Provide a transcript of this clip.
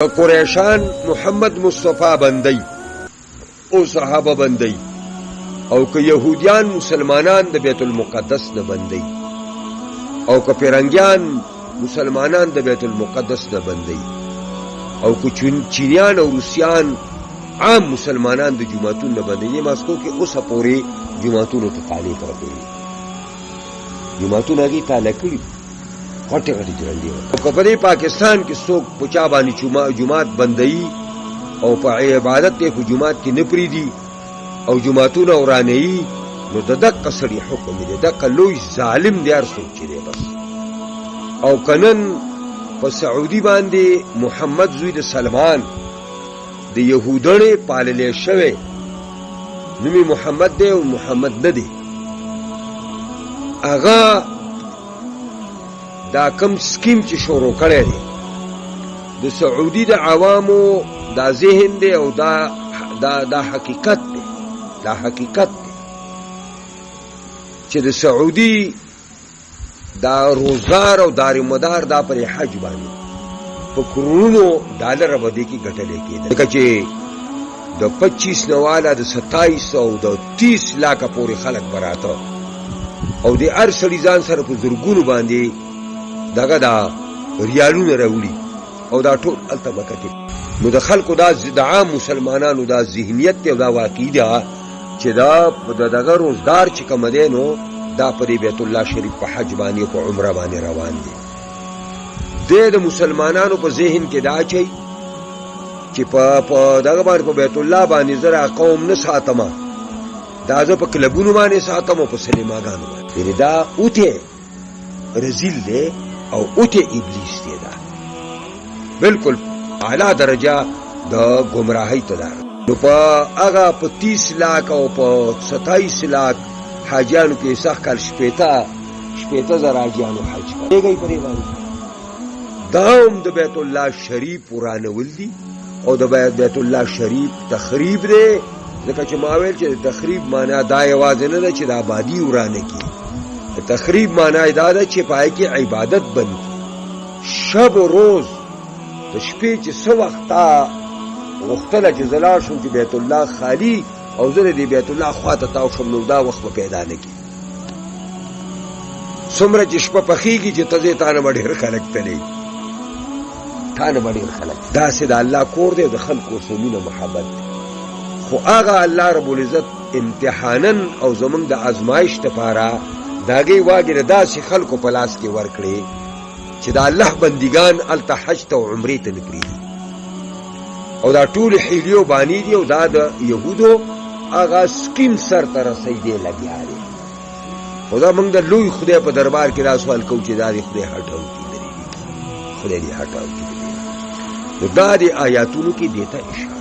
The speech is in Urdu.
قریشان محمد مصطفیٰ بندئی او صحابہ بندئی او که یہودیان مسلمانان د بیت المقدس نه بندئی او که پیرنگیان مسلمانان د بیت المقدس نه بندئی او که چینیان او روسیان عام مسلمانان د جماعتون نه بندئی. یہ ماسکو کې اوسه پورې جماعتونو ته تالی کړی جماعتونه هغې تاله کړي غټې غټې جرندې او که په دې پاکستان کې څوک په چا باندې جماعت بندوي او په عبادت یې په جماعت کې نه پرېږدي او جماعتونه ورانوي نو د دقه سړي حکم دی دقه لوی ظالم دی هر څوک چې دی بس. او که نن په سعودي باندې محمد زوی د سلمان د یهودڼې پاللی شوی نوم یې محمد دی او محمد نه دی هغه دا کم سکیم چې شروع کړی دی د سعودي د عوامو دا ذهن دی او دا حقیقت دی دا حقیقت دی چې د سعودي دا روزګار او دار مدار دا پر حج باندې په کرونو ډالر باندې کې ګټلې کېده لکه چې د 25 نه والا د 27 او د 30 لاکھ پورې خلک براته او د هر سړي ځان سره په زرګونو باندې دغه دا ریالونه راوړي او دا ټول هلته به کتل نو د خلکو دا د عام مسلمانانو دا ذهنیت دی او دا واقعي ده چې دا دغه روزګار چې کوم دی نو دا په بیت الله شریف په حج باندې او په عمره باندې روان دی. د مسلمانانو په ذهن کې دا چي چې په دغه باندې په بیت الله باندې زرا قوم نه ساتمه دا زه په کلبونو باندې ساتم او په سینماګانو باندې دا اوته رزیل دی او اوته ابلیس دی دا بالکل اعلی درجه د گمراهی ته ده. نو په هغه په 30 لاکھ او په 27 لاکھ حاجیانو کې سخت کال شپېته زره حاجیانو حج کوي پرې باندې دا هم د بیت الله شریف ورانول دي او د بیت الله شریف تخریب دی ځکه چې ما ویل چې تخریب معنا دا یوازې نه ده چې د آبادي ورانه کړي تخریب معنا دا ده چې پای کې عبادت بند شب و روز د شپې چې څه وخته غوښتله چې زه لاړ شم چې بیت الله خالي او زه د بیت الله خواته تاو شم نو دا وخت به پیدا نه کړي څومره چې شپه پخېږي چې ته ځې تا نه به ډېر خلک تللی تا نه به ډېر خلک داسې د الله کور دی د خلکو ورسره مینه محبت دی خو هغه الله رب العزت امتحانا او زمونږ د ازمایش دپاره د هغې واګې د داسې خلکو په لاس کې ورکړې چې د الله بندګان هلته حج ته او عمرې ته نه پرېږدي او دا ټولې حیلې او بانې دي او دا د یهودو هغه سکیم سر ته رسېدی لګیا دی. خو دا موږ د لوی خدای په دربار کې دا سوال کوو چې دا د خدای هټونکي لري خدای دې هټونکي لري نو دا د آیاتونو کې دې ته اشاره